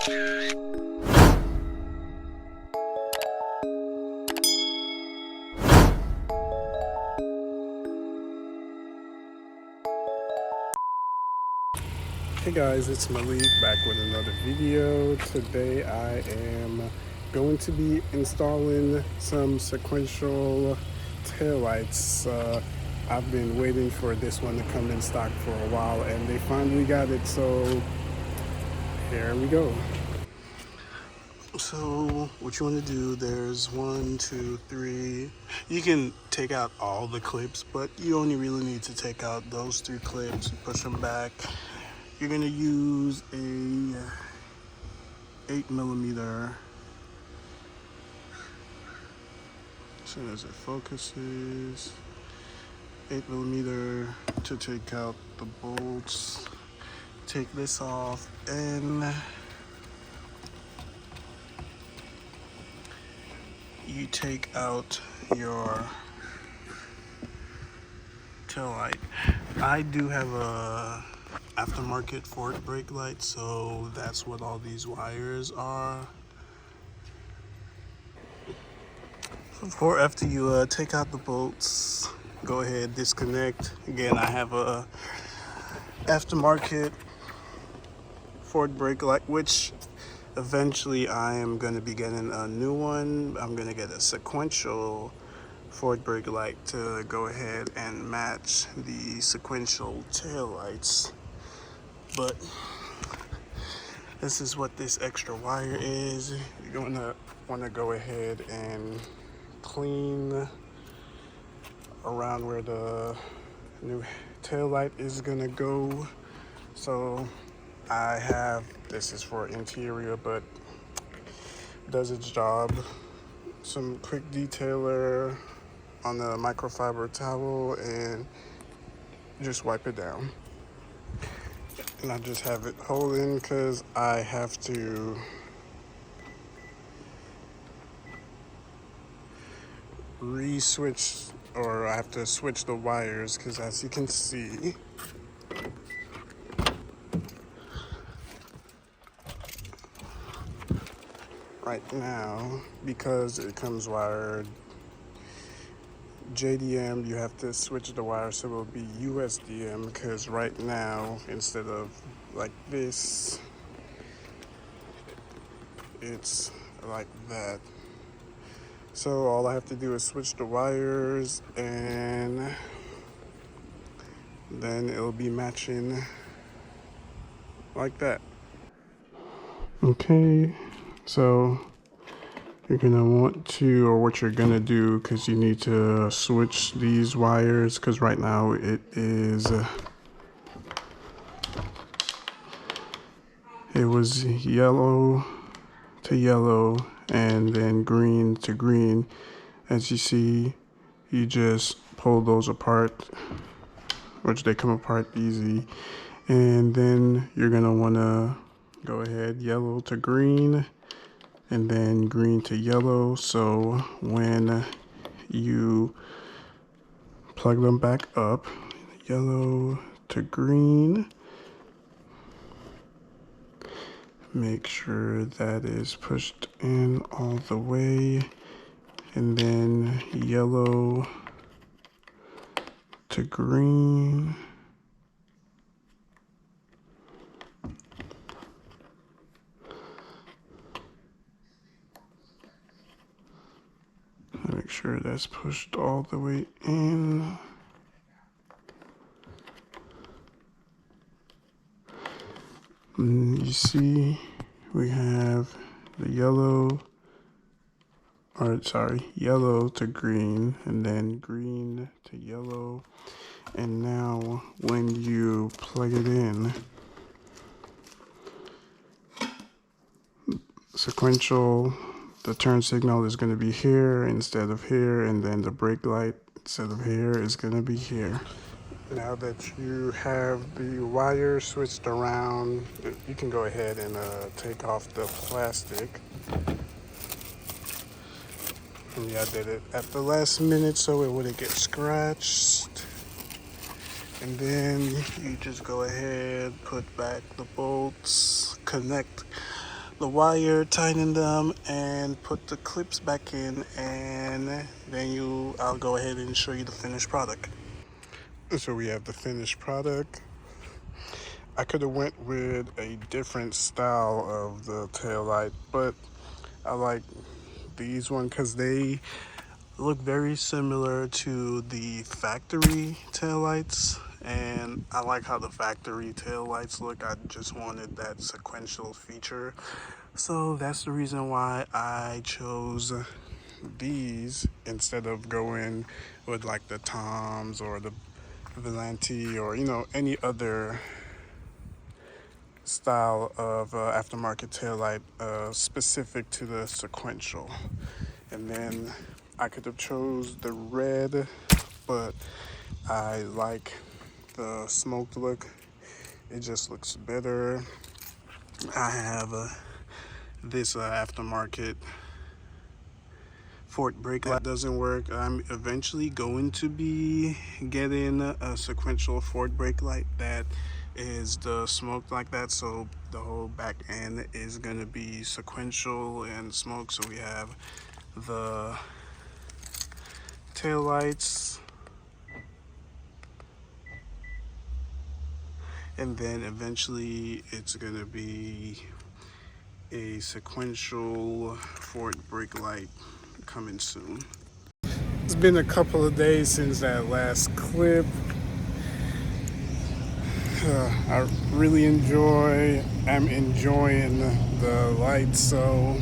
Hey guys, it's Malik back with another video. Today I am going to be installing some sequential taillights. I've been waiting for this one to come in stock for a while and they finally got it, so here we go. So what you want to do, there's 1, 2, 3. You can take out all the clips, but you only really need to take out those 3 clips, push them back. You're gonna use a 8mm. As soon as it focuses, 8mm to take out the bolts. Take this off and you take out your tail light. I do have a aftermarket Ford brake light, so that's what all these wires are. After you take out the bolts, go ahead, disconnect. Again, I have a aftermarket Ford brake light, which eventually I am going to be getting a new one. I'm going to get a sequential Ford brake light to go ahead and match the sequential tail lights. But this is what this extra wire is. You're going to want to go ahead and clean around where the new tail light is going to go. So I have, this is for interior, but does its job. Some quick detailer on the microfiber towel and just wipe it down. And I just have it holding because I have to re-switch, or I have to switch the wires, because as you can see, right now, because it comes wired JDM, you have to switch the wire so it will be USDM, because right now, instead of like this, it's like that. So all I have to do is switch the wires and then it'll be matching like that. Okay, so you're gonna want to, or what you're gonna do, because you need to switch these wires, because right now it was yellow to yellow and then green to green. As you see, you just pull those apart, which they come apart easy, and then you're gonna want to go ahead yellow to green and then green to yellow. So when you plug them back up, yellow to green, make sure that is pushed in all the way, and then yellow to green, make sure that's pushed all the way in. And you see we have the yellow to green, and then green to yellow. And now when you plug it in, sequential, the turn signal is going to be here instead of here, and then the brake light instead of here is going to be here. Now that you have the wire switched around, you can go ahead and take off the plastic. And yeah, I did it at the last minute so it wouldn't get scratched. And then you just go ahead, put back the bolts, connect the wire, tighten them, and put the clips back in, and then I'll go ahead and show you the finished product. So we have the finished product. I could have went with a different style of the tail light, but I like these ones because they look very similar to the factory tail lights, and I like how the factory tail lights look. I just wanted that sequential feature, so that's the reason why I chose these instead of going with like the Toms or the VLAND or any other style of aftermarket taillight specific to the sequential. And then I could have chose the red, but I like the smoked look. It just looks better. I have this aftermarket Fort brake light doesn't work. I'm eventually going to be getting a sequential Ford brake light that is the smoked like that, so the whole back end is going to be sequential and smoke. So we have the tail lights, and then eventually it's going to be a sequential Ford brake light coming soon. It's been a couple of days since that last clip. I really I'm enjoying the lights, so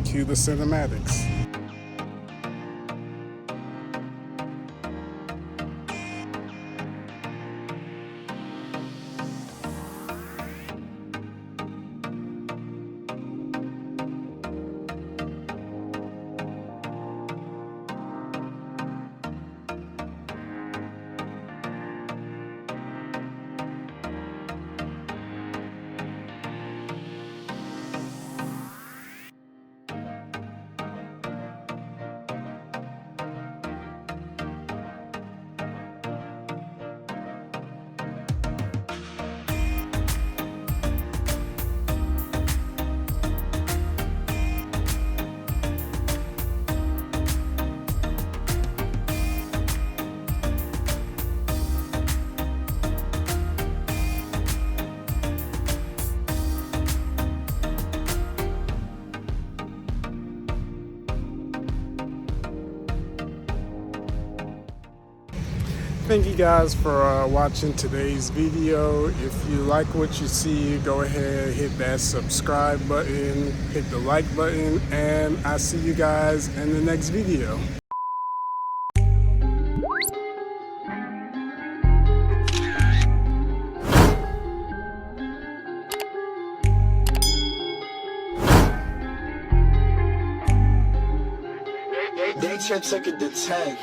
cue the cinematics. Thank you guys for watching today's video. If you like what you see, go ahead, hit that subscribe button, hit the like button, and I'll see you guys in the next video. They took it to 10.